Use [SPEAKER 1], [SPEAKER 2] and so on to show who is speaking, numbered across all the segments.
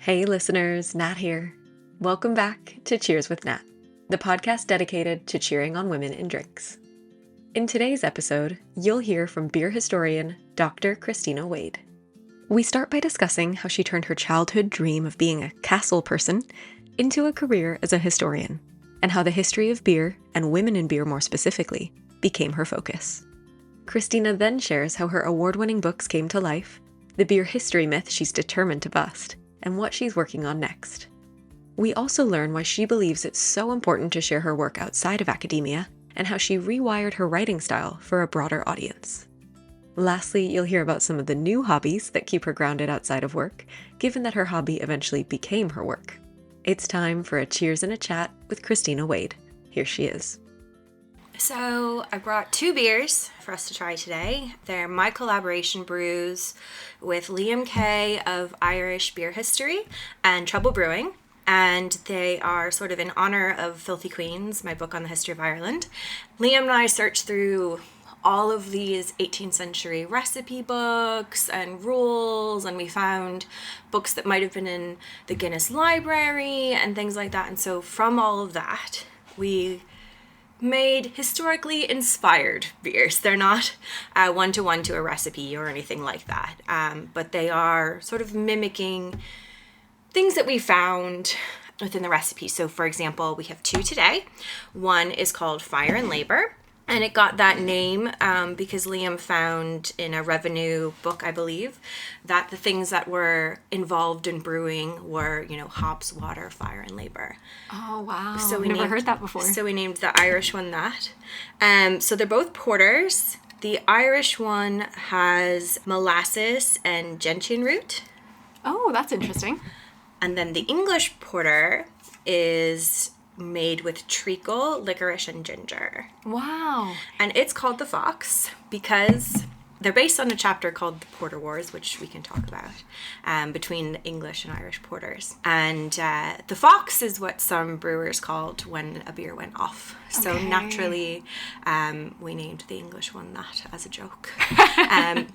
[SPEAKER 1] Hey listeners, Nat here. Welcome back to Cheers with Nat, the podcast dedicated to cheering on women in drinks. In today's episode, you'll hear from beer historian Dr. Christina Wade. We start by discussing how she turned her childhood dream of being a castle person into a career as a historian, and how the history of beer, and women in beer more specifically, became her focus. Christina then shares how her award-winning books came to life, the beer history myth she's determined to bust, and what she's working on next. We also learn why she believes it's so important to share her work outside of academia, and how she rewired her writing style for a broader audience. Lastly, you'll hear about some of the new hobbies that keep her grounded outside of work, given that her hobby eventually became her work. It's time for a cheers and a chat with Christina Wade. Here she is.
[SPEAKER 2] So I brought two beers for us to try today. They're my collaboration brews with Liam Kay of Irish Beer History and Trouble Brewing. And they are sort of in honor of Filthy Queens, my book on the history of Ireland. Liam and I searched through all of these 18th century recipe books and rules, and we found books that might have been in the Guinness Library and things like that. And so from all of that, we made historically inspired beers. They're not one-to-one to a recipe or anything like that, but they are sort of mimicking things that we found within the recipe. So for example, we have two today. One is called Fire and Labor, and it got that name because Liam found in a revenue book, I believe, that the things that were involved in brewing were, hops, water, fire, and labor.
[SPEAKER 1] Oh, wow.
[SPEAKER 2] So we
[SPEAKER 1] never heard that before.
[SPEAKER 2] So we named the Irish one that. So they're both porters. The Irish one has molasses and gentian root.
[SPEAKER 1] Oh, that's interesting.
[SPEAKER 2] And then the English porter is made with treacle, licorice, and ginger.
[SPEAKER 1] Wow.
[SPEAKER 2] And it's called the Fox because they're based on a chapter called the Porter Wars, which we can talk about, between English and Irish porters. And the Fox is what some brewers called when a beer went off. So naturally, we named the English one that as a joke.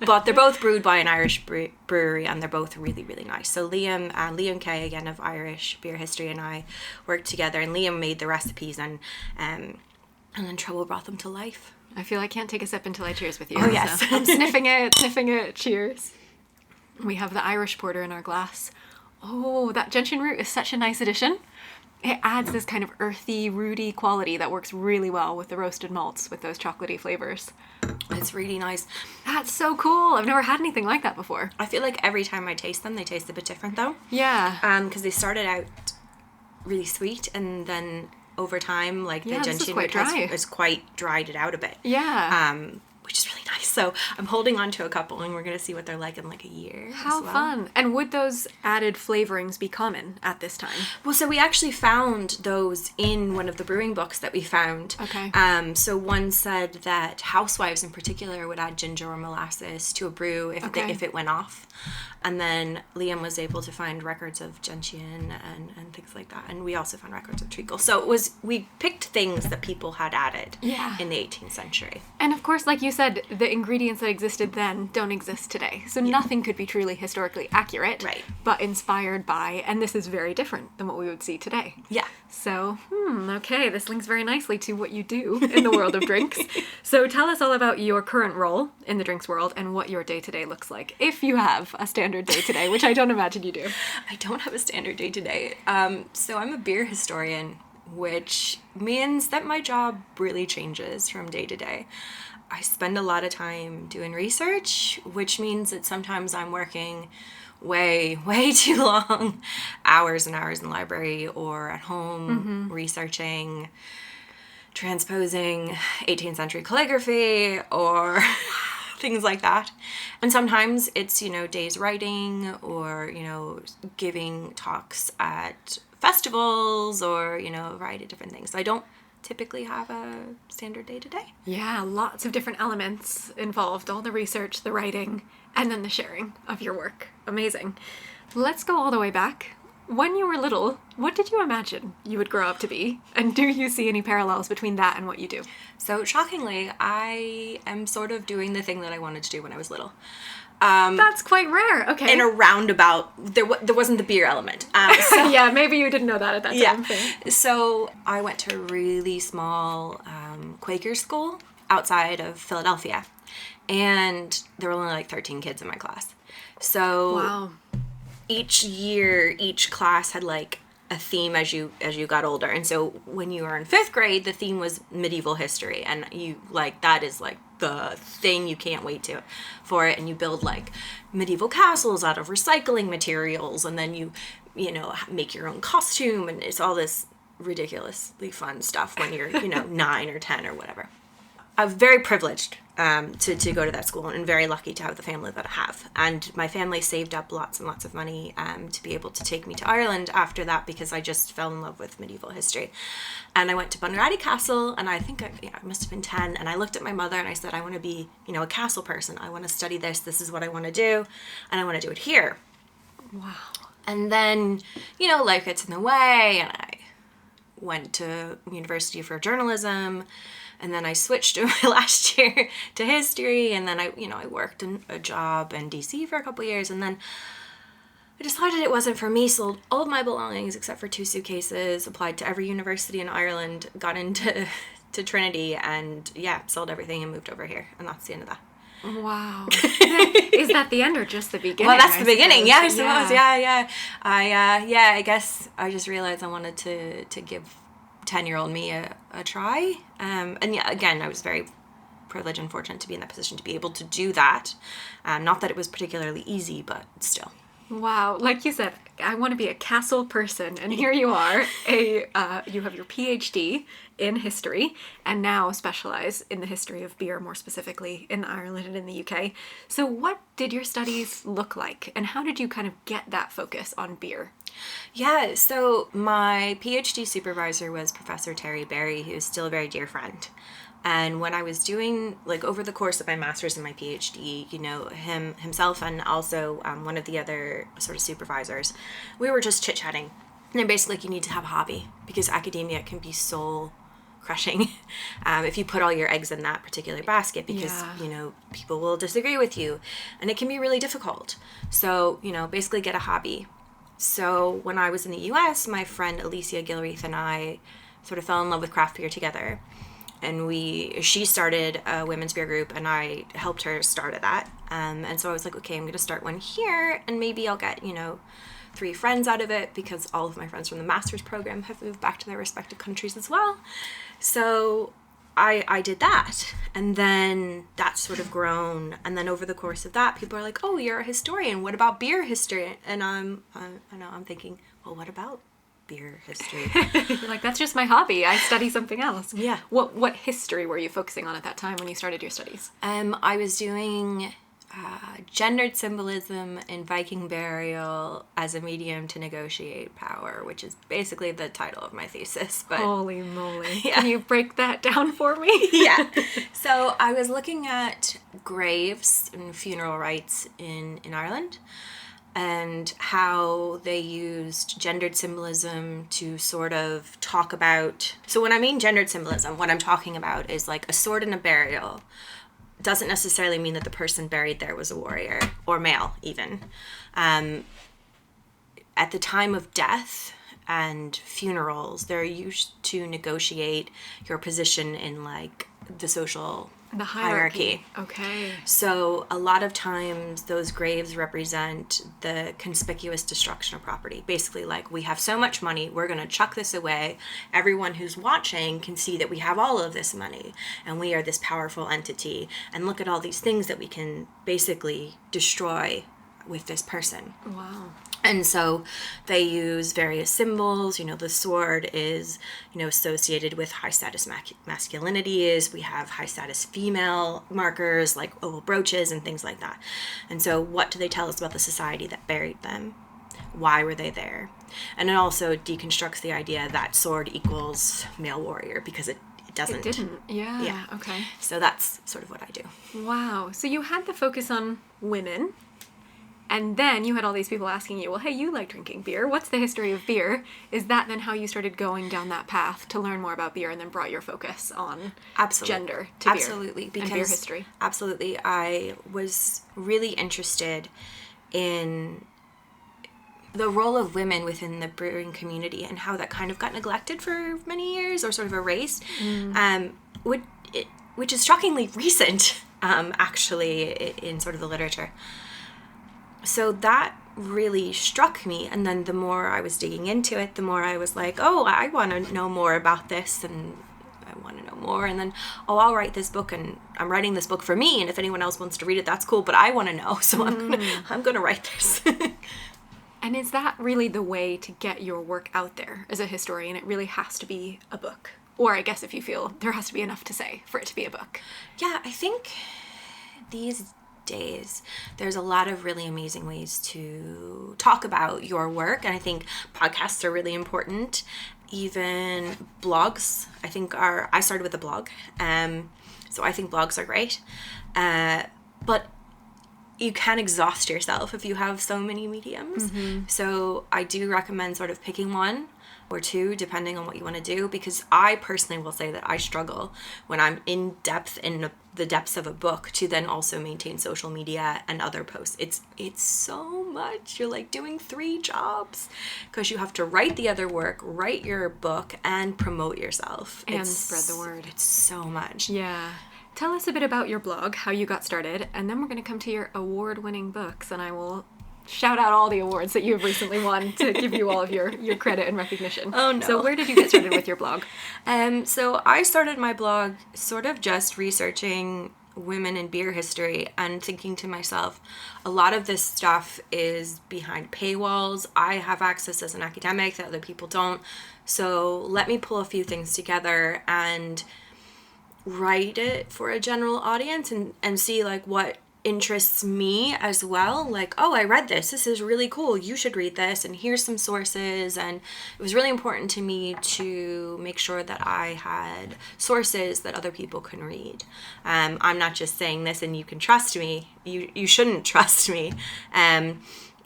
[SPEAKER 2] But they're both brewed by an Irish brewery, and they're both really, really nice. So Liam Kay, again, of Irish Beer History, and I worked together, and Liam made the recipes, and then Trouble brought them to life.
[SPEAKER 1] I feel I can't take a sip until I cheers with you.
[SPEAKER 2] Oh, yes.
[SPEAKER 1] So I'm sniffing it. Cheers. We have the Irish porter in our glass. Oh, that gentian root is such a nice addition. It adds this kind of earthy, rooty quality that works really well with the roasted malts with those chocolatey flavors.
[SPEAKER 2] It's really nice.
[SPEAKER 1] That's so cool. I've never had anything like that before.
[SPEAKER 2] I feel like every time I taste them, they taste a bit different, though.
[SPEAKER 1] Yeah.
[SPEAKER 2] Because they started out really sweet, and then over time, the gentian root has quite dried it out a bit.
[SPEAKER 1] Yeah.
[SPEAKER 2] Which is really nice. So I'm holding on to a couple, and we're going to see what they're like in a year.
[SPEAKER 1] How fun. And would those added flavorings be common at this time?
[SPEAKER 2] Well, so we actually found those in one of the brewing books that we found.
[SPEAKER 1] Okay.
[SPEAKER 2] So one said that housewives in particular would add ginger or molasses to a brew if it went off. And then Liam was able to find records of gentian and things like that. And we also found records of treacle. So we picked things that people had added in the 18th century.
[SPEAKER 1] And of course, like you said, the ingredients that existed then don't exist today. So nothing could be truly historically accurate,
[SPEAKER 2] right,
[SPEAKER 1] but inspired by, and this is very different than what we would see today.
[SPEAKER 2] Yeah.
[SPEAKER 1] So, okay, this links very nicely to what you do in the world of drinks. So tell us all about your current role in the drinks world and what your day-to-day looks like, if you have a standard day-to-day, which I don't imagine you do.
[SPEAKER 2] I don't have a standard day-to-day. So I'm a beer historian, which means that my job really changes from day to day. I spend a lot of time doing research, which means that sometimes I'm working way too long hours and hours in the library or at home researching, transposing 18th century calligraphy or things like that. And sometimes it's, days writing or, giving talks at festivals or, a variety of different things. So I don't typically have a standard day to day.
[SPEAKER 1] Yeah, lots of different elements involved. All the research, the writing, and then the sharing of your work. Amazing. Let's go all the way back. When you were little, what did you imagine you would grow up to be? And do you see any parallels between that and what you do?
[SPEAKER 2] So shockingly, I am sort of doing the thing that I wanted to do when I was little.
[SPEAKER 1] That's quite rare. Okay.
[SPEAKER 2] In a roundabout, there wasn't the beer element. So,
[SPEAKER 1] yeah, maybe you didn't know that at that time.
[SPEAKER 2] Yeah. So I went to a really small Quaker school outside of Philadelphia, and there were only like 13 kids in my class. So
[SPEAKER 1] wow.
[SPEAKER 2] Each year, each class had like a theme as you got older. And so when you were in 5th grade, the theme was medieval history, and you like that is like the thing you can't wait for it. And you build like medieval castles out of recycling materials, and then you make your own costume, and it's all this ridiculously fun stuff when you're 9 or 10 or whatever. I'm very privileged to go to that school, and very lucky to have the family that I have. And my family saved up lots and lots of money to be able to take me to Ireland after that, because I just fell in love with medieval history. And I went to Bunratty Castle, and I think I must have been 10, and I looked at my mother and I said, I want to be a castle person. I want to study this. This is what I want to do, and I want to do it here.
[SPEAKER 1] Wow.
[SPEAKER 2] And then, life gets in the way, and I went to university for journalism. And then I switched my last year to history, and then I worked in a job in DC for a couple years, and then I decided it wasn't for me, sold all of my belongings except for 2 suitcases, applied to every university in Ireland, got into Trinity, and sold everything and moved over here, and that's the end of that.
[SPEAKER 1] Wow. Is that the end or just the beginning?
[SPEAKER 2] Well, that's the beginning. Yeah, I suppose. Yeah. I guess I just realized I wanted to give 10-year-old me a try. And again, I was very privileged and fortunate to be in that position to be able to do that. Not that it was particularly easy, but still.
[SPEAKER 1] Wow. Like you said, I want to be a castle person. And here you are, you have your PhD in history, and now specialize in the history of beer, more specifically in Ireland and in the UK. So what did your studies look like, and how did you kind of get that focus on beer?
[SPEAKER 2] Yeah, so my PhD supervisor was Professor Terry Berry, who's still a very dear friend. And when I was doing, like, over the course of my master's and my PhD, himself and also one of the other sort of supervisors, we were just chit-chatting. And they're basically like, you need to have a hobby, because academia can be soul crushing if you put all your eggs in that particular basket, because, people will disagree with you, and it can be really difficult. So, basically get a hobby. So when I was in the US, my friend Alicia Gilreath and I sort of fell in love with craft beer together. And she started a women's beer group, and I helped her start that. And so I was like, okay, I'm going to start one here, and maybe I'll get, 3 friends out of it, because all of my friends from the master's program have moved back to their respective countries as well. So I did that, and then that's sort of grown. And then over the course of that, people are like, oh, you're a historian. What about beer history? And I'm thinking, well, what about beer history?
[SPEAKER 1] You're like, that's just my hobby. I study something else.
[SPEAKER 2] Yeah.
[SPEAKER 1] What history were you focusing on at that time when you started your studies?
[SPEAKER 2] I was doing gendered symbolism in Viking burial as a medium to negotiate power, which is basically the title of my thesis. But
[SPEAKER 1] holy moly.
[SPEAKER 2] Yeah.
[SPEAKER 1] Can you break that down for me?
[SPEAKER 2] Yeah. So I was looking at graves and funeral rites in Ireland, and how they used gendered symbolism to sort of talk about... So when I mean gendered symbolism, what I'm talking about is like a sword in a burial doesn't necessarily mean that the person buried there was a warrior, or male even. At the time of death and funerals, they're used to negotiate your position in like the social
[SPEAKER 1] The hierarchy.
[SPEAKER 2] Okay. So a lot of times those graves represent the conspicuous destruction of property. Basically, like, we have so much money, we're going to chuck this away. Everyone who's watching can see that we have all of this money and we are this powerful entity. And look at all these things that we can basically destroy with this person.
[SPEAKER 1] Wow.
[SPEAKER 2] And so they use various symbols. You know, the sword is, associated with high status masculinity. We have high status female markers like oval brooches and things like that. And so what do they tell us about the society that buried them? Why were they there? And it also deconstructs the idea that sword equals male warrior, because it doesn't.
[SPEAKER 1] It didn't. Yeah. Okay.
[SPEAKER 2] So that's sort of what I do.
[SPEAKER 1] Wow. So you had the focus on women. And then you had all these people asking you, well, hey, you like drinking beer. What's the history of beer? Is that then how you started going down that path to learn more about beer and then brought your focus on gender to beer?
[SPEAKER 2] Absolutely. Because
[SPEAKER 1] and beer history?
[SPEAKER 2] Absolutely. I was really interested in the role of women within the brewing community and how that kind of got neglected for many years or sort of erased, which is shockingly recent, actually, in sort of the literature. So that really struck me, and then the more I was digging into it, the more I was like, oh, I want to know more about this, and I want to know more, and then, oh, I'll write this book, and I'm writing this book for me, and if anyone else wants to read it, that's cool, but I want to know, so I'm gonna write this.
[SPEAKER 1] And is that really the way to get your work out there as a historian? It really has to be a book. Or I guess if you feel there has to be enough to say for it to be a book.
[SPEAKER 2] Yeah, I think these days there's a lot of really amazing ways to talk about your work, and I think podcasts are really important. Even blogs, I started with a blog, so I think blogs are great, but you can exhaust yourself if you have so many mediums. So I do recommend sort of picking one or two, depending on what you want to do, because I personally will say that I struggle when I'm in depth in the depths of a book to then also maintain social media and other posts. It's so much. You're like doing 3 jobs because you have to write the other work, write your book, and promote yourself.
[SPEAKER 1] And spread the word.
[SPEAKER 2] It's so much.
[SPEAKER 1] Yeah. Tell us a bit about your blog, how you got started, and then we're going to come to your award-winning books, and I will shout out all the awards that you have recently won to give you all of your credit and recognition.
[SPEAKER 2] Oh, no.
[SPEAKER 1] So where did you get started with your blog?
[SPEAKER 2] So I started my blog sort of just researching women in beer history and thinking to myself, a lot of this stuff is behind paywalls. I have access as an academic that other people don't. So let me pull a few things together and write it for a general audience and see like what interests me as well. Like, oh, I read this is really cool, you should read this, and here's some sources. And it was really important to me to make sure that I had sources that other people can read. I'm not just saying this and you can trust me. You shouldn't trust me.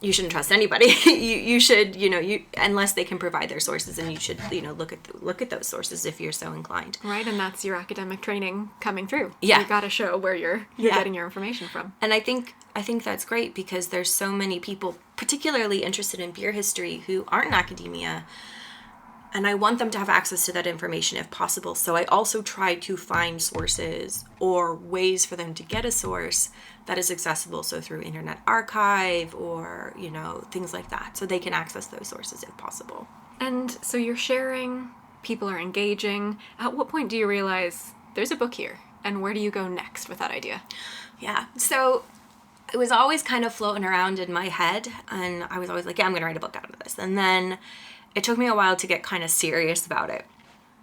[SPEAKER 2] You shouldn't trust anybody. you should, unless they can provide their sources, and you should, look at those sources if you're so inclined.
[SPEAKER 1] Right, and that's your academic training coming through.
[SPEAKER 2] Yeah.
[SPEAKER 1] You got to show where you're getting your information from.
[SPEAKER 2] And I think that's great because there's so many people, particularly interested in beer history, who aren't in academia, and I want them to have access to that information if possible. So I also try to find sources or ways for them to get a source that is accessible, so through Internet Archive or, things like that, so they can access those sources if possible.
[SPEAKER 1] And so you're sharing, people are engaging. At what point do you realize there's a book here, and where do you go next with that idea?
[SPEAKER 2] Yeah, so it was always kind of floating around in my head, and I was always like, yeah, I'm going to write a book out of this. And then it took me a while to get kind of serious about it.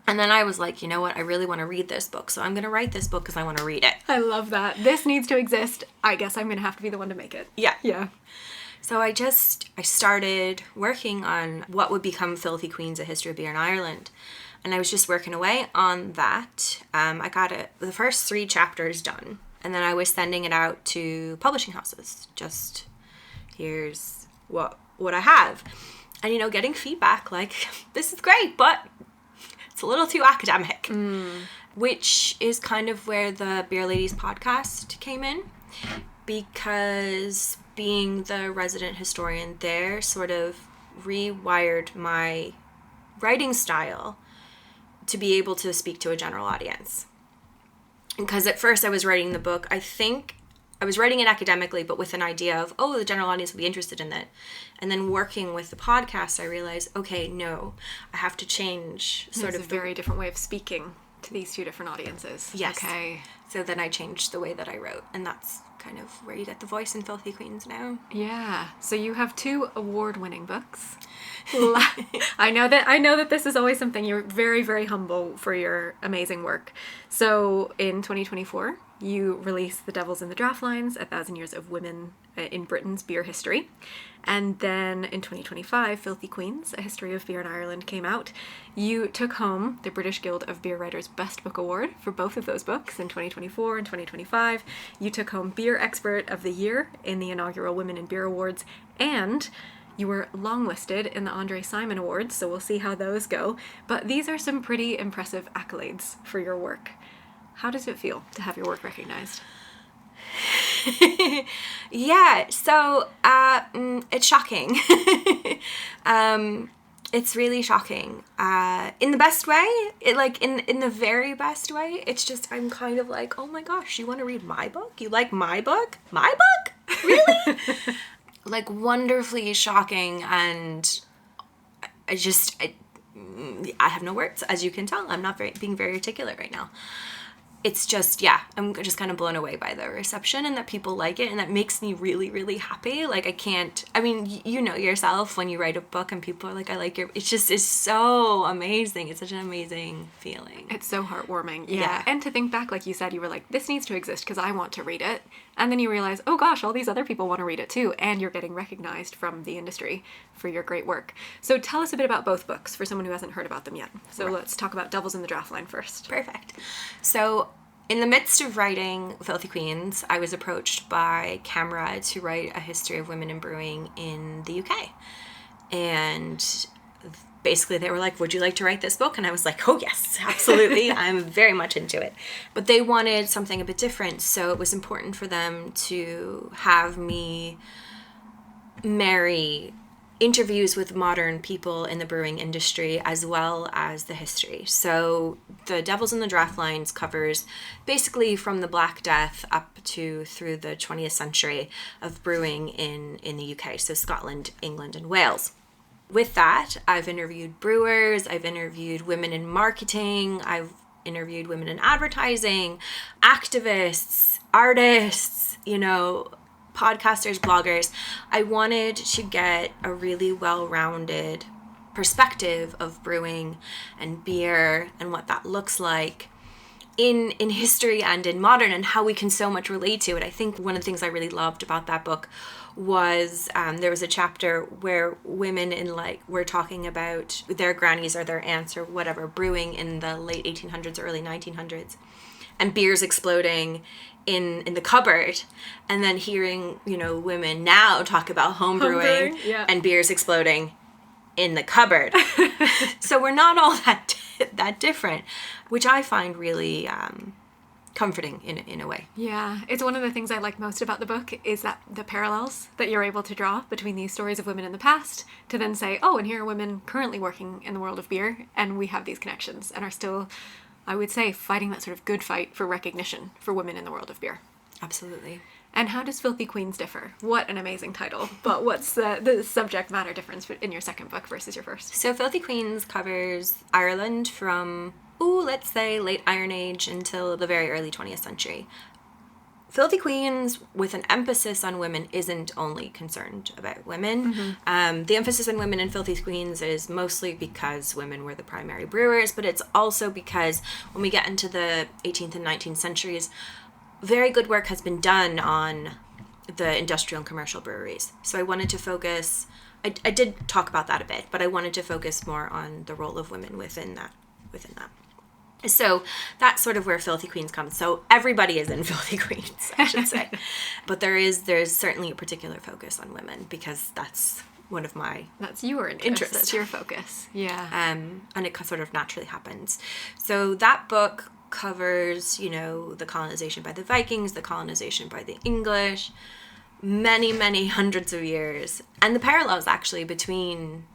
[SPEAKER 2] And then I was like, you know what? I really want to read this book. So I'm going to write this book because I want to read it.
[SPEAKER 1] I love that. This needs to exist. I guess I'm going to have to be the one to make it.
[SPEAKER 2] Yeah.
[SPEAKER 1] Yeah.
[SPEAKER 2] So I started working on what would become Filthy Queens, A History of Beer in Ireland. And I was just working away on that. I got the first 3 chapters done. And then I was sending it out to publishing houses. Just, here's what I have. And, getting feedback like, this is great, but it's a little too academic, which is kind of where the Beer Ladies podcast came in, because being the resident historian there sort of rewired my writing style to be able to speak to a general audience. Because at first I was writing the book, I think I was writing it academically, but with an idea of, oh, the general audience will be interested in it. And then working with the podcast, I realized, okay, no, I have to change
[SPEAKER 1] There's a very different way of speaking to these 2 different audiences.
[SPEAKER 2] Yes.
[SPEAKER 1] Okay.
[SPEAKER 2] So then I changed the way that I wrote, and that's kind of where you get the voice in Filthy Queens now.
[SPEAKER 1] Yeah. So you have 2 award-winning books. I know that this is always something. You're very, very humble for your amazing work. So in 2024, you released The Devils in the Draft Lines, 1,000 Years of Women in Britain's Beer History. And then in 2025, Filthy Queens, A History of Beer in Ireland came out. You took home the British Guild of Beer Writers Best Book Award for both of those books in 2024 and 2025. You took home Beer Expert of the Year in the inaugural Women in Beer Awards, and you were longlisted in the Andre Simon Awards, so we'll see how those go. But these are some pretty impressive accolades for your work. How does it feel to have your work recognized?
[SPEAKER 2] Yeah, so it's shocking. It's really shocking. In the best way, in the very best way. It's just, I'm kind of like, oh my gosh, you want to read my book? You like my book? My book? Really? Like, wonderfully shocking, and I have no words, as you can tell. I'm not being very articulate right now. It's just, yeah, I'm just kind of blown away by the reception and that people like it, and that makes me really, really happy. Like, you know yourself when you write a book and people are like, I like your, it's so amazing. It's such an amazing feeling.
[SPEAKER 1] It's so heartwarming. Yeah. And to think back, like you said, you were like, this needs to exist because I want to read it. And then you realize, oh gosh, all these other people want to read it too. And you're getting recognized from the industry for your great work. So tell us a bit about both books for someone who hasn't heard about them yet. So Let's talk about Devils in the Draft Line first.
[SPEAKER 2] Perfect. So in the midst of writing Filthy Queens, I was approached by Camera to write a history of women in brewing in the UK. And basically they were like, would you like to write this book? And I was like, oh yes, absolutely. I'm very much into it. But they wanted something a bit different. So it was important for them to have me marry interviews with modern people in the brewing industry as well as the history. So The Devils in the Draft Lines covers basically from the Black Death up to through the 20th century of brewing in the UK, so Scotland, England, and Wales. With that, I've interviewed brewers, I've interviewed women in marketing, I've interviewed women in advertising, activists, artists, podcasters, bloggers. I wanted to get a really well-rounded perspective of brewing and beer and what that looks like in history and in modern, and how we can so much relate to it. I think one of the things I really loved about that book was there was a chapter where women were talking about their grannies or their aunts or whatever brewing in the late 1800s, early 1900s, and beers exploding in the cupboard, and then hearing women now talk about home brewing and beers exploding in the cupboard. So we're not all that different, which I find really comforting in a way.
[SPEAKER 1] Yeah, it's one of the things I like most about the book is that the parallels that you're able to draw between these stories of women in the past to then say, oh, and here are women currently working in the world of beer, and we have these connections and are still, I would say, fighting that sort of good fight for recognition for women in the world of beer.
[SPEAKER 2] Absolutely.
[SPEAKER 1] And how does Filthy Queens differ? What an amazing title. But what's the subject matter difference in your second book versus your first?
[SPEAKER 2] So Filthy Queens covers Ireland from, let's say, late Iron Age until the very early 20th century. Filthy Queens, with an emphasis on women, isn't only concerned about women. Mm-hmm. The emphasis on women in Filthy Queens is mostly because women were the primary brewers, but it's also because when we get into the 18th and 19th centuries, very good work has been done on the industrial and commercial breweries. So I wanted to focus, I did talk about that a bit, but I wanted to focus more on the role of women within that. So that's sort of where Filthy Queens comes. So everybody is in Filthy Queens, I should say. But there's certainly a particular focus on women because that's one of my
[SPEAKER 1] That's your interest. That's your focus. Yeah.
[SPEAKER 2] And it sort of naturally happens. So that book covers, the colonization by the Vikings, the colonization by the English, many, many hundreds of years. And the parallels actually between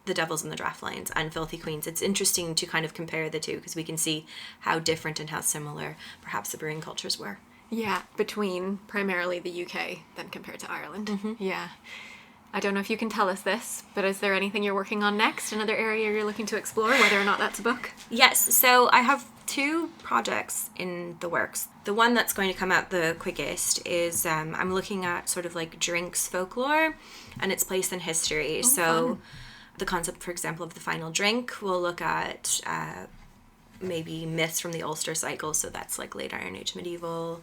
[SPEAKER 2] The Devils in the Draft Lines and Filthy Queens. It's interesting to kind of compare the two because we can see how different and how similar perhaps the brewing cultures were.
[SPEAKER 1] Yeah, between primarily the UK than compared to Ireland. Mm-hmm. Yeah. I don't know if you can tell us this, but is there anything you're working on next? Another area you're looking to explore, whether or not that's a book?
[SPEAKER 2] Yes. So I have 2 projects in the works. The one that's going to come out the quickest is I'm looking at sort of like drinks folklore and its place in history.
[SPEAKER 1] Oh,
[SPEAKER 2] so
[SPEAKER 1] fun.
[SPEAKER 2] The concept, for example, of the final drink, we'll look at maybe myths from the Ulster cycle, so that's like late Iron Age medieval.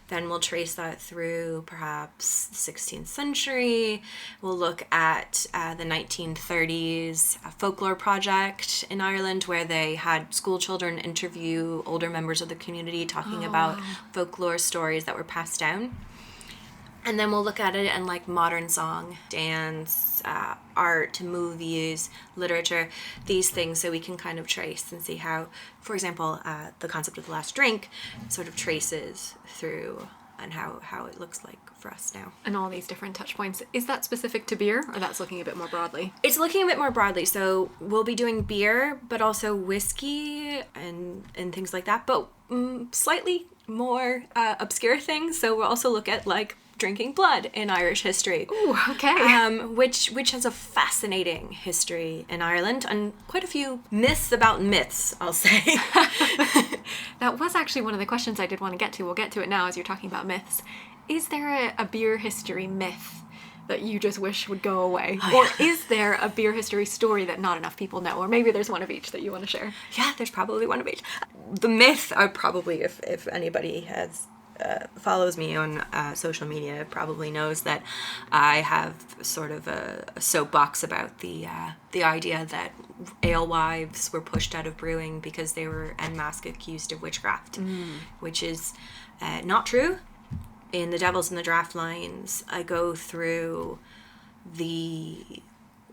[SPEAKER 2] Then we'll trace that through perhaps the 16th century. We'll look at the 1930s folklore project in Ireland, where they had school children interview older members of the community talking about folklore stories that were passed down. And then we'll look at it in like modern song, dance, art, movies, literature, these things, so we can kind of trace and see how, for example, the concept of the last drink sort of traces through and how it looks like for us now.
[SPEAKER 1] And all these different touch points. Is that specific to beer, or that's looking a bit more broadly?
[SPEAKER 2] It's looking a bit more broadly. So we'll be doing beer, but also whiskey and things like that, but slightly more obscure things. So we'll also look at like drinking blood in Irish history.
[SPEAKER 1] Ooh, okay.
[SPEAKER 2] Which has a fascinating history in Ireland, and quite a few myths about myths, I'll say.
[SPEAKER 1] That was actually one of the questions I did want to get to. We'll get to it now as you're talking about myths. Is there a beer history myth that you just wish would go away? Or is there a beer history story that not enough people know? Or maybe there's one of each that you want to share.
[SPEAKER 2] Yeah, there's probably one of each. The myth are probably, if anybody has follows me on social media, probably knows that I have sort of a soapbox about the idea that alewives were pushed out of brewing because they were en masse accused of witchcraft, which is not true. In The Devils in the Draft Lines, I go through the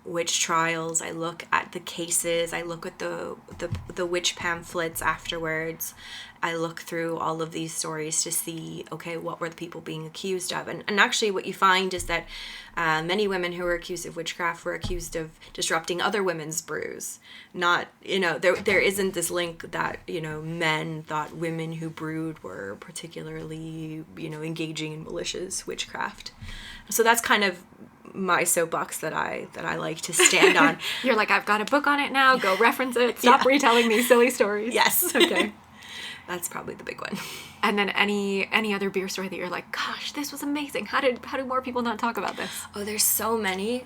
[SPEAKER 2] witch trials, I look at the cases, I look at the witch pamphlets afterwards, I look through all of these stories to see, okay, what were the people being accused of? And actually what you find is that many women who were accused of witchcraft were accused of disrupting other women's brews. Not, there isn't this link that, men thought women who brewed were particularly, engaging in malicious witchcraft. So that's kind of my soapbox that I like to stand on.
[SPEAKER 1] You're like, I've got a book on it now, go reference it, stop retelling these silly stories.
[SPEAKER 2] Yes.
[SPEAKER 1] Okay.
[SPEAKER 2] That's probably the big one.
[SPEAKER 1] And then any other beer story that you're like, gosh, this was amazing. How do more people not talk about this?
[SPEAKER 2] Oh, there's so many.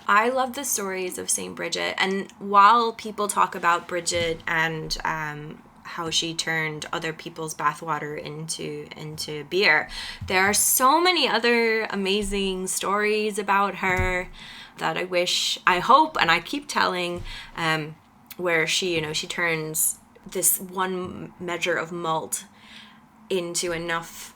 [SPEAKER 2] I love the stories of St. Bridget. And while people talk about Bridget and how she turned other people's bathwater into beer, there are so many other amazing stories about her that I hope, and I keep telling, where she turns this one measure of malt into enough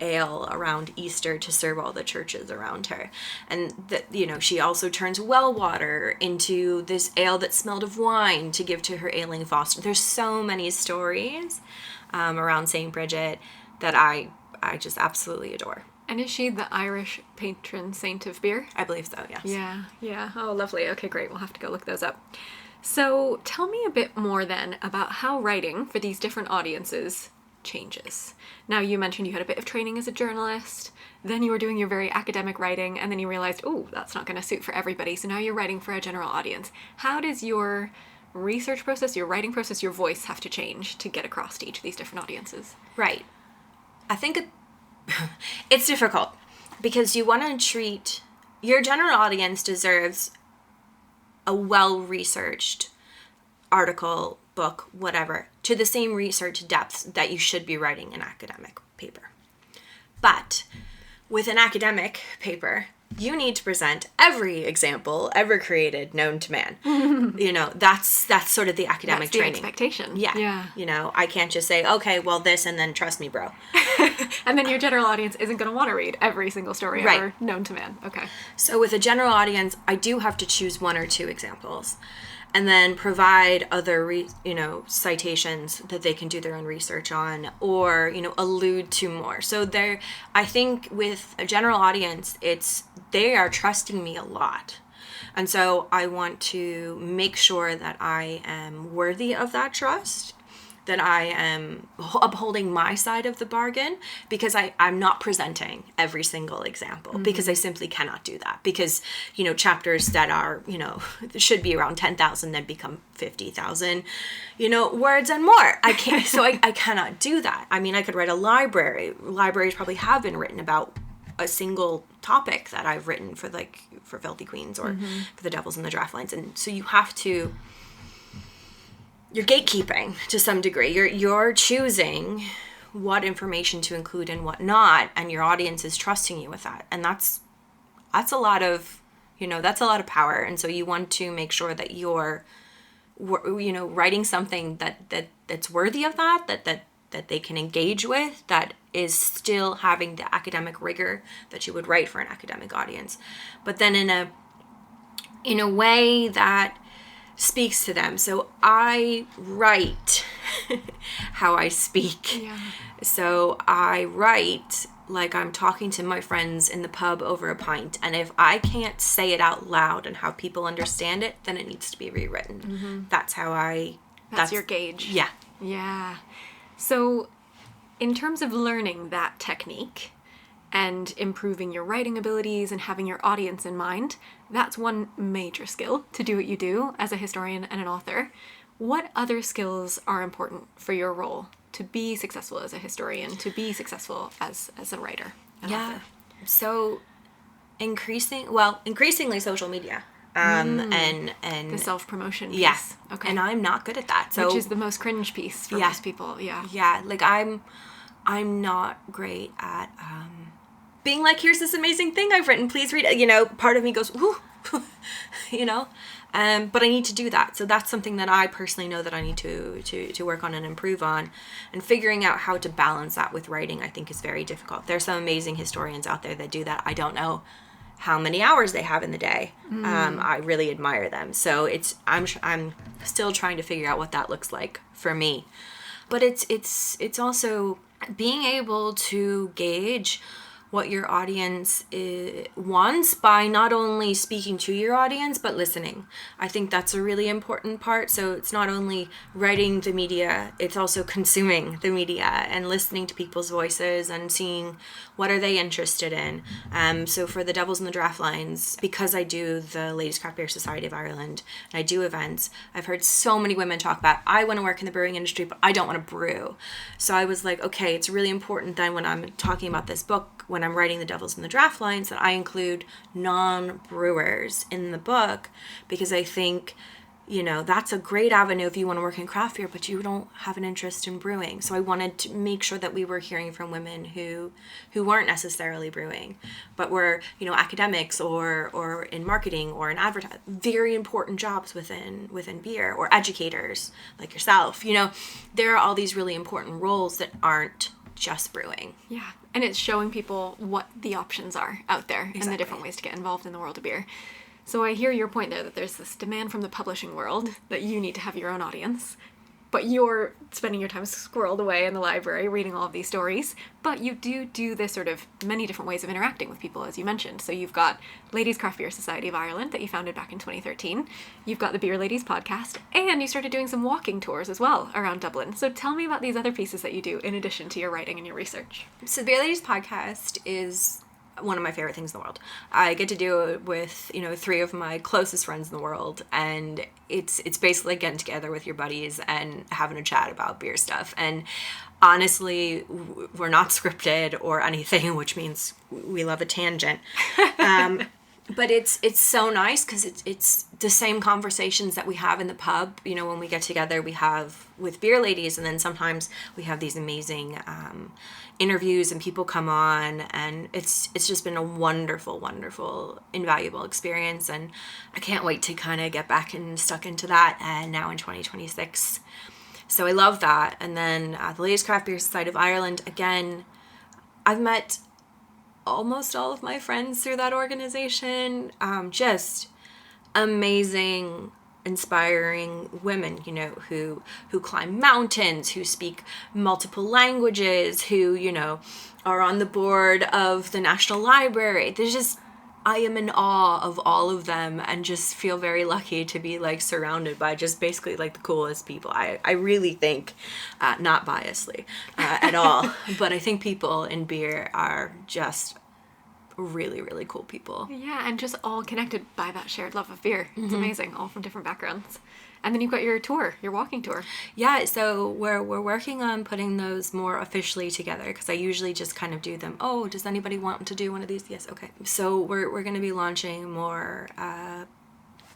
[SPEAKER 2] ale around Easter to serve all the churches around her. And that, she also turns well water into this ale that smelled of wine to give to her ailing foster. There's so many stories around St. Bridget that I just absolutely adore.
[SPEAKER 1] And is she the Irish patron saint of beer?
[SPEAKER 2] I believe so, yes.
[SPEAKER 1] Yeah. Oh, lovely. Okay, great. We'll have to go look those up. So tell me a bit more then about how writing for these different audiences changes. Now, you mentioned you had a bit of training as a journalist, then you were doing your very academic writing, and then you realized, oh, that's not going to suit for everybody, so now you're writing for a general audience. How does your research process, your writing process, your voice have to change to get across to each of these different audiences?
[SPEAKER 2] Right. I think it's difficult because you want to treat your general audience deserves a well-researched article, book, whatever, to the same research depths that you should be writing an academic paper. But with an academic paper, you need to present every example ever created known to man. That's sort of the academic training.
[SPEAKER 1] That's the expectation.
[SPEAKER 2] Yeah. I can't just say, okay, well, this, and then trust me, bro.
[SPEAKER 1] And then your general audience isn't going to want to read every single story ever known to man. Okay.
[SPEAKER 2] So with a general audience, I do have to choose one or two examples and then provide other, citations that they can do their own research on or, allude to more. So I think with a general audience, they are trusting me a lot. And so I want to make sure that I am worthy of that trust, that I am upholding my side of the bargain, because I'm not presenting every single example, because I simply cannot do that. Because, chapters that are, should be around 10,000 then become 50,000, words and more. I can't, so I cannot do that. I mean, I could write a library. Libraries probably have been written about a single topic that I've written for Filthy Queens or for The Devils in the Draft Lines. And so you have to you're gatekeeping to some degree. You're choosing what information to include and what not, and your audience is trusting you with that. And that's a lot of, that's a lot of power. And so you want to make sure that you're, writing something that's worthy of that they can engage with, that is still having the academic rigor that you would write for an academic audience, but then in a way that speaks to them. So I write how I speak.
[SPEAKER 1] Yeah.
[SPEAKER 2] So I write like I'm talking to my friends in the pub over a pint. And if I can't say it out loud and how people understand it, then it needs to be rewritten.
[SPEAKER 1] Mm-hmm.
[SPEAKER 2] That's how
[SPEAKER 1] That's your gauge.
[SPEAKER 2] Yeah.
[SPEAKER 1] Yeah. So in terms of learning that technique and improving your writing abilities and having your audience in mind, that's one major skill to do what you do as a historian and an author. What other skills are important for your role to be successful as a historian, to be successful as a writer, an author?
[SPEAKER 2] So increasingly social media. And
[SPEAKER 1] the self-promotion piece.
[SPEAKER 2] Yes.
[SPEAKER 1] Okay.
[SPEAKER 2] And I'm not good at that. So
[SPEAKER 1] which is the most cringe piece for most people. Yeah.
[SPEAKER 2] Yeah. Like I'm not great at being like, here's this amazing thing I've written, please read it. Part of me goes, ooh, but I need to do that. So that's something that I personally know that I need to work on and improve on, and figuring out how to balance that with writing, I think, is very difficult. There's some amazing historians out there that do that. I don't know how many hours they have in the day. I really admire them. So I'm still trying to figure out what that looks like for me. But it's also being able to gauge what your audience wants by not only speaking to your audience, but listening. I think that's a really important part. So it's not only writing the media, it's also consuming the media and listening to people's voices and seeing what are they interested in. So for the Devils in the Draft Lines, because I do the Ladies Craft Beer Society of Ireland and I do events, I've heard so many women talk about, I want to work in the brewing industry, but I don't want to brew. So I was like, okay, it's really important then when I'm talking about this book, when I'm writing the Devils in the Draft Lines, that I include non-brewers in the book, because I think, that's a great avenue if you want to work in craft beer, but you don't have an interest in brewing. So I wanted to make sure that we were hearing from women who weren't necessarily brewing, but were, academics or in marketing or in advertising, very important jobs within beer, or educators like yourself. There are all these really important roles that aren't just brewing.
[SPEAKER 1] Yeah. And it's showing people what the options are out there.
[SPEAKER 2] Exactly.
[SPEAKER 1] And the different ways to get involved in the world of beer. So I hear your point there, that there's this demand from the publishing world that you need to have your own audience, but you're spending your time squirreled away in the library reading all of these stories. But you do this sort of many different ways of interacting with people, as you mentioned. So you've got Ladies Craft Beer Society of Ireland that you founded back in 2013. You've got the Beer Ladies podcast, and you started doing some walking tours as well around Dublin. So tell me about these other pieces that you do in addition to your writing and your research.
[SPEAKER 2] So the Beer Ladies podcast is one of my favorite things in the world. I get to do it with, three of my closest friends in the world, and it's basically getting together with your buddies and having a chat about beer stuff. And honestly, we're not scripted or anything, which means we love a tangent. But it's so nice because it's the same conversations that we have in the pub. When we get together, we have with Beer Ladies, and then sometimes we have these amazing interviews and people come on, and it's just been a wonderful, wonderful, invaluable experience. And I can't wait to kind of get back and stuck into that now in 2026. So I love that. And then the Ladies Craft Beer Society of Ireland, again, I've met almost all of my friends through that organization. Just amazing, inspiring women, who climb mountains, who speak multiple languages, who, are on the board of the National Library. I am in awe of all of them, and just feel very lucky to be surrounded by just basically the coolest people. I really think, not biasly at all, but I think people in beer are just really, really cool people.
[SPEAKER 1] Yeah, and just all connected by that shared love of beer. It's amazing, all from different backgrounds. And then you've got your tour, your walking tour. Yeah,
[SPEAKER 2] so we're working on putting those more officially together, because I usually just kind of do them. Oh, does anybody want to do one of these? Yes, okay. So we're going to be launching more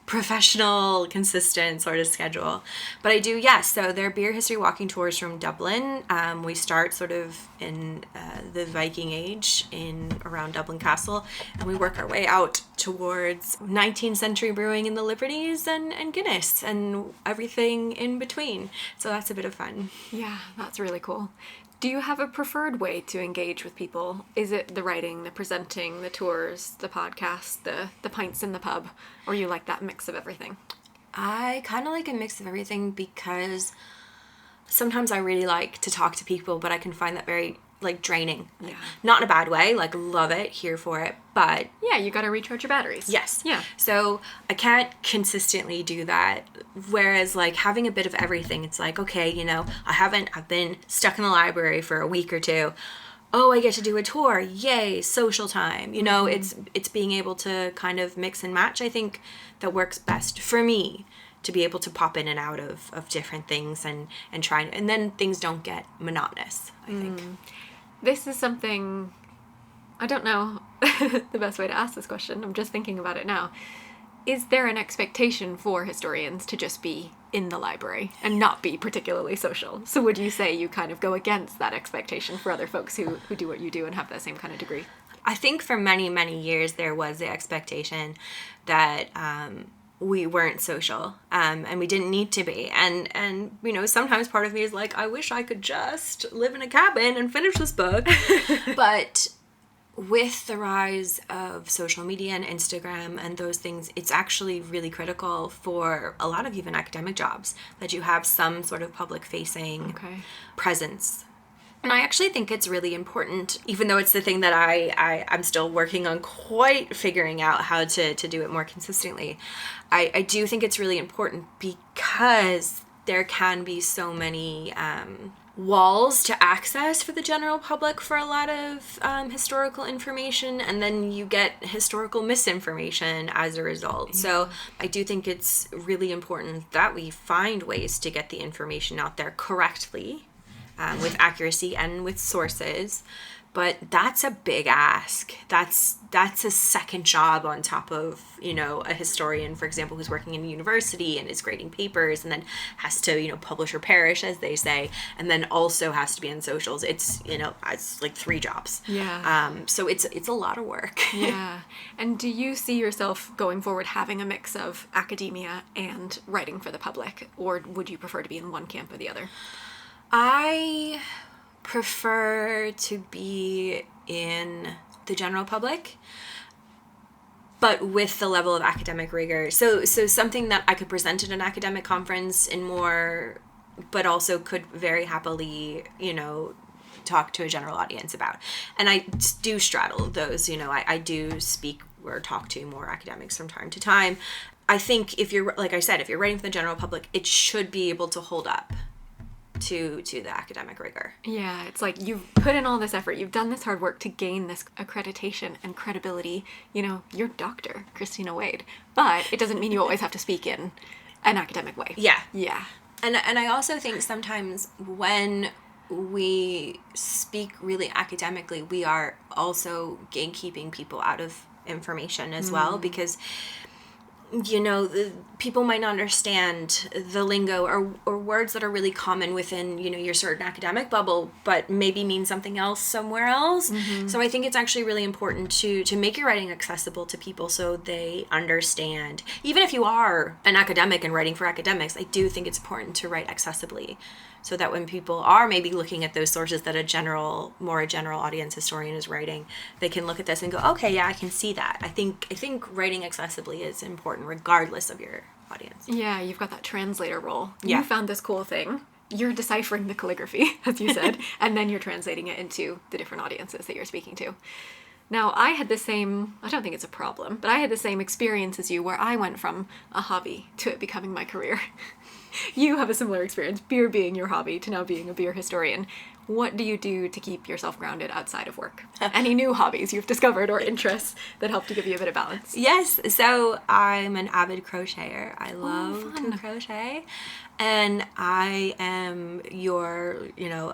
[SPEAKER 2] professional, consistent sort of schedule. But I do, yes. So there are beer history walking tours from Dublin. We start sort of in the Viking Age in around Dublin Castle, and we work our way out towards 19th century brewing in the Liberties and Guinness and everything in between. So that's a bit of fun.
[SPEAKER 1] Yeah, that's really cool. Do you have a preferred way to engage with people? Is it the writing, the presenting, the tours, the podcast, the pints in the pub, or you like that mix of everything?
[SPEAKER 2] I kind of like a mix of everything because sometimes I really like to talk to people, but I can find that very, like, draining.
[SPEAKER 1] Yeah.
[SPEAKER 2] Not in a bad way, like, love it, here for it, but...
[SPEAKER 1] Yeah, you gotta recharge your batteries.
[SPEAKER 2] Yes.
[SPEAKER 1] Yeah.
[SPEAKER 2] So I can't consistently do that, whereas, like, having a bit of everything, it's like, okay, you know, I've been stuck in the library for a week or two. Oh, I get to do a tour. Yay, social time. You know, it's being able to kind of mix and match, I think, that works best for me. To be able to pop in and out of different things and try, and then things don't get monotonous, I think.
[SPEAKER 1] This is something, I don't know the best way to ask this question. I'm just thinking about it now. Is there an expectation for historians to just be in the library and not be particularly social? So would you say you kind of go against that expectation for other folks who do what you do and have that same kind of degree?
[SPEAKER 2] I think for many, many years there was the expectation that we weren't social, and we didn't need to be. And you know, sometimes part of me is like, I wish I could just live in a cabin and finish this book. But with the rise of social media and Instagram and those things, it's actually really critical for a lot of even academic jobs that you have some sort of public-facing presence. And I actually think it's really important, even though it's the thing that I'm still working on quite figuring out how to do it more consistently. I do think it's really important because there can be so many walls to access for the general public for a lot of historical information, and then you get historical misinformation as a result. Yeah. So I do think it's really important that we find ways to get the information out there correctly, with accuracy and with sources, but that's a big ask. That's a second job on top of, you know, a historian, for example, who's working in a university and is grading papers and then has to, you know, publish or perish, as they say, and then also has to be on socials. It's, you know, it's like 3 jobs.
[SPEAKER 1] Yeah.
[SPEAKER 2] So it's a lot of work.
[SPEAKER 1] Yeah. And do you see yourself going forward having a mix of academia and writing for the public, or would you prefer to be in one camp or the other?
[SPEAKER 2] I prefer to be in the general public, but with the level of academic rigor. So something that I could present at an academic conference in more, but also could very happily, you know, talk to a general audience about. And I do straddle those, you know, I do speak or talk to more academics from time to time. I think if you're, like I said, if you're writing for the general public, it should be able to hold up to the academic rigor.
[SPEAKER 1] Yeah, it's like you've put in all this effort, you've done this hard work to gain this accreditation and credibility. You know, you're Dr. Christina Wade, but it doesn't mean you always have to speak in an academic way.
[SPEAKER 2] Yeah.
[SPEAKER 1] Yeah.
[SPEAKER 2] And I also think sometimes when we speak really academically, we are also gatekeeping people out of information as well, because you know, people might not understand the lingo or words that are really common within, you know, your certain academic bubble, but maybe mean something else somewhere else. So I think it's actually really important to make your writing accessible to people so they understand. Even if you are an academic and writing for academics, I do think it's important to write accessibly, so that when people are maybe looking at those sources that a general audience historian is writing, they can look at this and go, okay, yeah, I can see that. I think writing accessibly is important regardless of your audience.
[SPEAKER 1] Yeah, you've got that translator role.
[SPEAKER 2] Yeah.
[SPEAKER 1] You found this cool thing. You're deciphering the calligraphy, as you said, and then you're translating it into the different audiences that you're speaking to. Now, I had the same, I don't think it's a problem, but I had the same experience as you, where I went from a hobby to it becoming my career. You have a similar experience, beer being your hobby to now being a beer historian. What do you do to keep yourself grounded outside of work? Any new hobbies you've discovered or interests that help to give you a bit of balance?
[SPEAKER 2] Yes, so I'm an avid crocheter. I love to crochet. And I am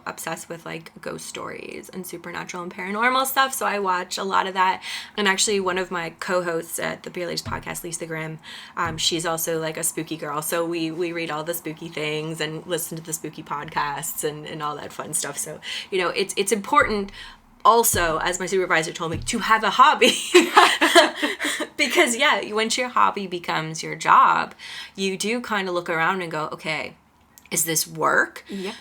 [SPEAKER 2] obsessed with like ghost stories and supernatural and paranormal stuff. So I watch a lot of that. And actually one of my co-hosts at the Beer Ladies podcast, Lisa Grimm, she's also like a spooky girl. So we read all the spooky things and listen to the spooky podcasts and all that fun stuff. So, it's important also, as my supervisor told me, to have a hobby. Because once your hobby becomes your job, you do kind of look around and go, okay, is this work?
[SPEAKER 1] Yeah.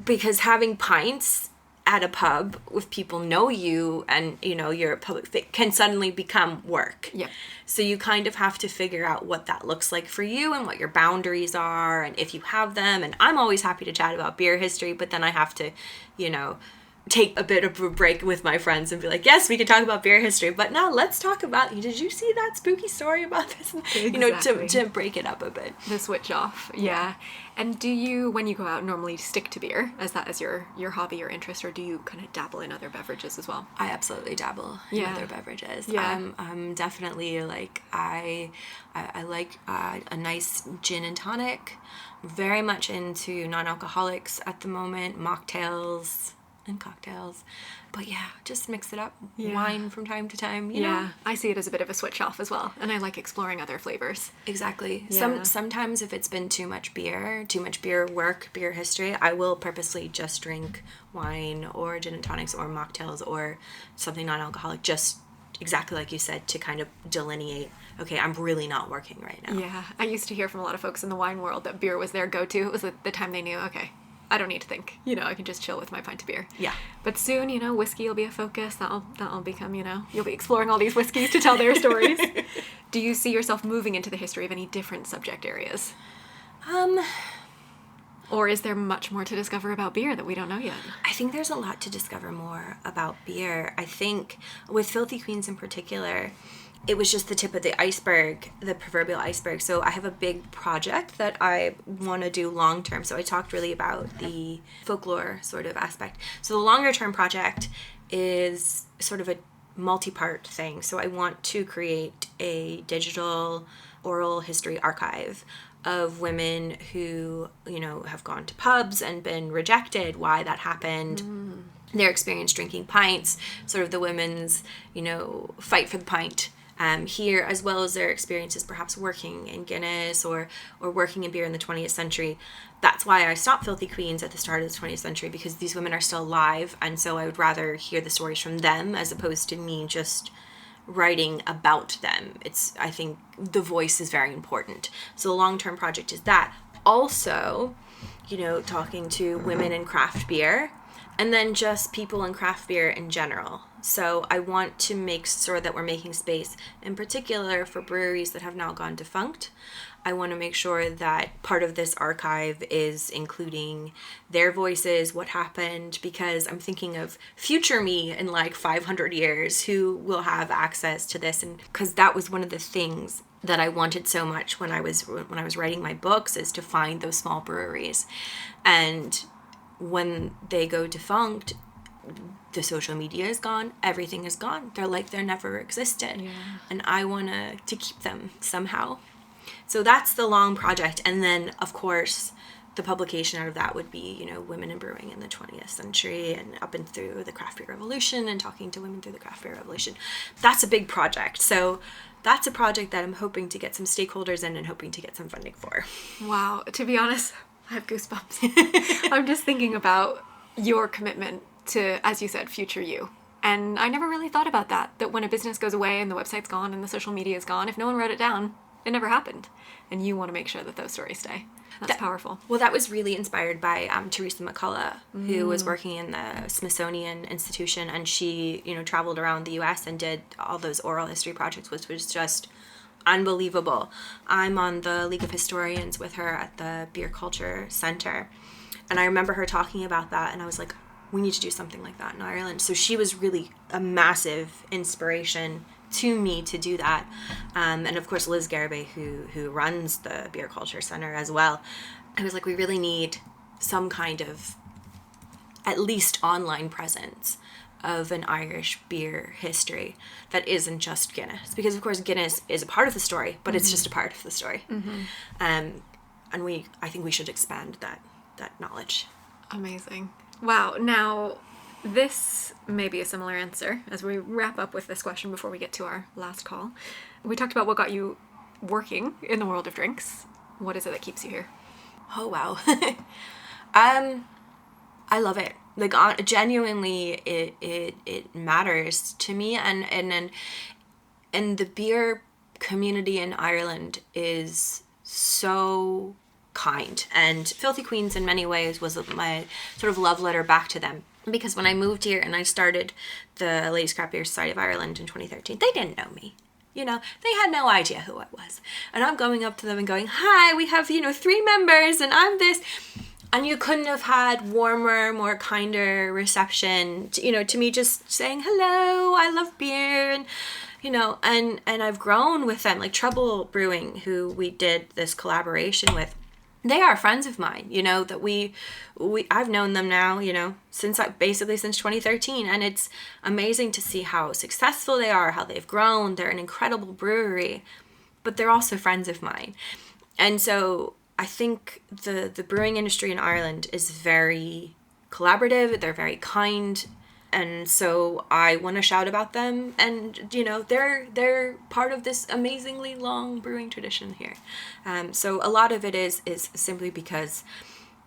[SPEAKER 2] Because having pints at a pub with people know you and, you're a public can suddenly become work.
[SPEAKER 1] Yeah.
[SPEAKER 2] So you kind of have to figure out what that looks like for you and what your boundaries are and if you have them. And I'm always happy to chat about beer history, but then I have to, take a bit of a break with my friends and be like, yes, we can talk about beer history, but now let's talk about, did you see that spooky story about this?
[SPEAKER 1] Exactly.
[SPEAKER 2] To break it up a bit.
[SPEAKER 1] The switch off. Yeah. And do you, when you go out, normally stick to beer as that as your hobby or interest, or do you kind of dabble in other beverages as well?
[SPEAKER 2] I absolutely dabble in other beverages.
[SPEAKER 1] Yeah.
[SPEAKER 2] I'm definitely like, I like a nice gin and tonic. Very much into non-alcoholics at the moment, mocktails and cocktails, but just mix it up. Wine from time to time, you know.
[SPEAKER 1] I see it as a bit of a switch off as well, and I like exploring other flavors.
[SPEAKER 2] Exactly.
[SPEAKER 1] Yeah.
[SPEAKER 2] Sometimes if it's been too much beer work, beer history, I will purposely just drink wine or gin and tonics or mocktails or something non-alcoholic, just exactly like you said, to kind of delineate, okay, I'm really not working right now.
[SPEAKER 1] Yeah, I used to hear from a lot of folks in the wine world that beer was their go-to. It was the time they knew, okay, I don't need to think. I can just chill with my pint of beer.
[SPEAKER 2] Yeah.
[SPEAKER 1] But soon, whiskey will be a focus. That'll become, you'll be exploring all these whiskeys to tell their stories. Do you see yourself moving into the history of any different subject areas? Or is there much more to discover about beer that we don't know yet?
[SPEAKER 2] I think there's a lot to discover more about beer. I think with Filthy Queens in particular, it was just the tip of the iceberg, the proverbial iceberg. So I have a big project that I want to do long term. So I talked really about the folklore sort of aspect. So the longer term project is sort of a multi-part thing. So I want to create a digital oral history archive of women who, have gone to pubs and been rejected, why that happened, their experience drinking pints, sort of the women's, fight for the pint. Here, as well as their experiences perhaps working in Guinness or working in beer in the 20th century. That's why I stopped Filthy Queens at the start of the 20th century, because these women are still alive, and so I would rather hear the stories from them as opposed to me just writing about them. I think the voice is very important. So the long-term project is that. Also, talking to women in craft beer, and then just people in craft beer in general. So I want to make sure that we're making space, in particular for breweries that have now gone defunct. I want to make sure that part of this archive is including their voices, what happened, because I'm thinking of future me in like 500 years who will have access to this. And because that was one of the things that I wanted so much when I was writing my books, is to find those small breweries. And when they go defunct, the social media is gone, everything is gone. They're like they're never existed. Yeah. And I want to keep them somehow. So that's the long project. And then, of course, the publication out of that would be, women in brewing in the 20th century and up and through the craft beer revolution and talking to women through the craft beer revolution. That's a big project. So that's a project that I'm hoping to get some stakeholders in and hoping to get some funding for.
[SPEAKER 1] Wow. To be honest, I have goosebumps. I'm just thinking about your commitment to, as you said, future you. And I never really thought about that when a business goes away and the website's gone and the social media is gone, if no one wrote it down, it never happened. And you want to make sure that those stories stay. That's powerful.
[SPEAKER 2] Well, that was really inspired by Teresa McCullough, who was working in the Smithsonian Institution, and she, traveled around the U.S. and did all those oral history projects, which was just unbelievable. I'm on the League of Historians with her at the Beer Culture Center, and I remember her talking about that, and I was like, we need to do something like that in Ireland. So she was really a massive inspiration to me to do that. And of course, Liz Garibay, who runs the Beer Culture Center as well. I was like, we really need some kind of at least online presence of an Irish beer history that isn't just Guinness. Because of course Guinness is a part of the story, but it's just a part of the story. And I think we should expand that knowledge.
[SPEAKER 1] Amazing. Wow. Now, this may be a similar answer as we wrap up with this question before we get to our last call. We talked about what got you working in the world of drinks. What is it that keeps you here?
[SPEAKER 2] Oh, wow. I love it. Like, genuinely, it matters to me. And the beer community in Ireland is so kind. And Filthy Queens, in many ways, was my sort of love letter back to them. Because when I moved here and I started the Ladies Craft Beer Society of Ireland in 2013, they didn't know me. You know, they had no idea who I was. And I'm going up to them and going, hi, we have, 3 members and I'm this. And you couldn't have had warmer, more kinder reception, to me just saying, hello, I love beer. And, and I've grown with them, like Trouble Brewing, who we did this collaboration with. They are friends of mine, that I've known them now, since 2013. And it's amazing to see how successful they are, how they've grown. They're an incredible brewery, but they're also friends of mine. And so I think the brewing industry in Ireland is very collaborative. They're very kind. And so I want to shout about them. And, they're part of this amazingly long brewing tradition here. So a lot of it is simply because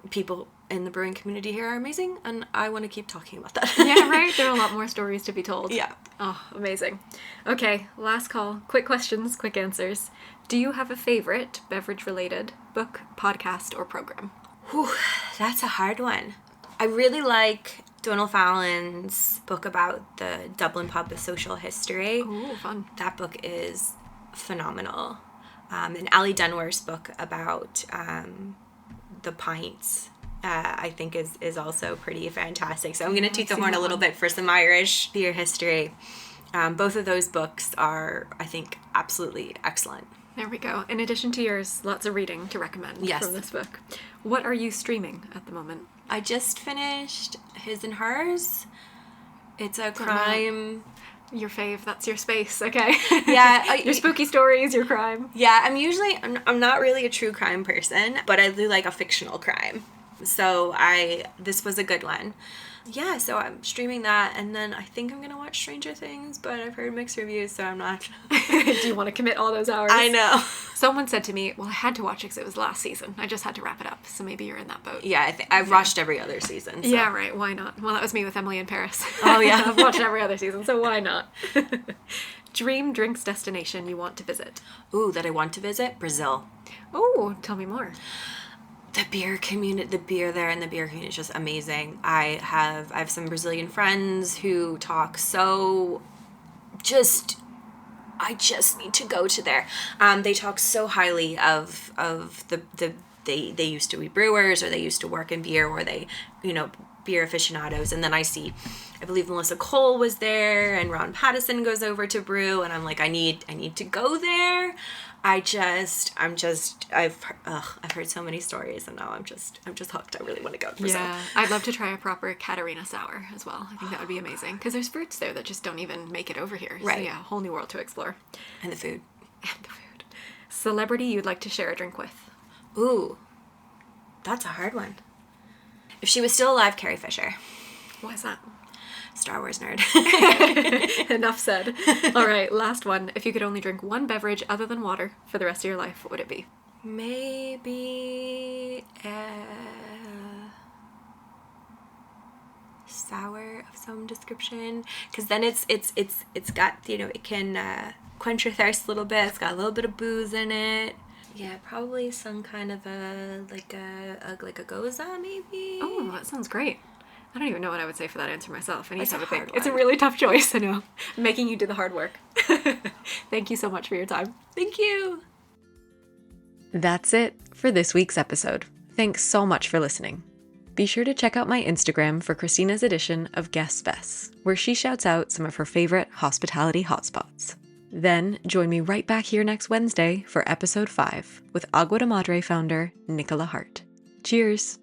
[SPEAKER 2] people in the brewing community here are amazing. And I want to keep talking about that.
[SPEAKER 1] Yeah, right? There are a lot more stories to be told.
[SPEAKER 2] Yeah.
[SPEAKER 1] Oh, amazing. Okay, last call. Quick questions, quick answers. Do you have a favorite beverage-related book, podcast, or program?
[SPEAKER 2] Whew, that's a hard one. I really like Donal Fallon's book about the Dublin pub social history.
[SPEAKER 1] Ooh, fun.
[SPEAKER 2] That book is phenomenal. And Ali Dunwar's book about the pints, I think is also pretty fantastic. So I'm going to toot the horn a little bit for some Irish beer history. Both of those books are, I think, absolutely excellent.
[SPEAKER 1] There we go. In addition to yours, lots of reading to recommend from this book. What are you streaming at the moment?
[SPEAKER 2] I just finished His and Hers. It's a crime.
[SPEAKER 1] Your fave. That's your space. Okay.
[SPEAKER 2] Yeah.
[SPEAKER 1] Your spooky stories, your crime.
[SPEAKER 2] Yeah, I'm not really a true crime person, but I do like a fictional crime. So this was a good one. Yeah, so I'm streaming that, and then I think I'm going to watch Stranger Things, but I've heard mixed reviews, so I'm not.
[SPEAKER 1] Do you want to commit all those hours?
[SPEAKER 2] I know.
[SPEAKER 1] Someone said to me, well, I had to watch it because it was last season. I just had to wrap it up, so maybe you're in that boat.
[SPEAKER 2] Yeah, I've watched every other season. So.
[SPEAKER 1] Yeah, right, why not? Well, that was me with Emily in Paris.
[SPEAKER 2] Oh, yeah.
[SPEAKER 1] I've watched every other season, so why not? Dream drinks destination you want to visit?
[SPEAKER 2] Ooh, that I want to visit? Brazil.
[SPEAKER 1] Oh, tell me more.
[SPEAKER 2] The beer community, the beer there and the beer community is just amazing. I have some Brazilian friends who talk so I just need to go to there. They talk so highly of they used to be brewers, or they used to work in beer, or they, beer aficionados. And then I believe Melissa Cole was there, and Ron Pattison goes over to brew, and I'm like, I need to go there. I've heard so many stories, and now I'm just hooked. I really want to go to Brazil.
[SPEAKER 1] Yeah, I'd love to try a proper Catarina sour as well. I think that would be amazing, because there's fruits there that just don't even make it over here.
[SPEAKER 2] Right.
[SPEAKER 1] So yeah, a whole new world to explore.
[SPEAKER 2] And the food.
[SPEAKER 1] Celebrity you'd like to share a drink with?
[SPEAKER 2] Ooh, that's a hard one. If she was still alive, Carrie Fisher.
[SPEAKER 1] Why is that?
[SPEAKER 2] Star Wars nerd.
[SPEAKER 1] Enough said. All right, last one. If you could only drink one beverage other than water for the rest of your life, what would it be?
[SPEAKER 2] Maybe sour of some description, because then it's got, it can quench your thirst a little bit. It's got a little bit of booze in it. Yeah, probably some kind of a goza, maybe.
[SPEAKER 1] Oh, that sounds great. I don't even know what I would say for that answer myself. I need to have a think.
[SPEAKER 2] One.
[SPEAKER 1] It's a really tough choice, I know. I'm making you do the hard work. Thank you so much for your time.
[SPEAKER 2] Thank you.
[SPEAKER 1] That's it for this week's episode. Thanks so much for listening. Be sure to check out my Instagram for Christina's edition of Guest Fest, where she shouts out some of her favorite hospitality hotspots. Then join me right back here next Wednesday for episode 5 with Agua de Madre founder Nicola Hart. Cheers!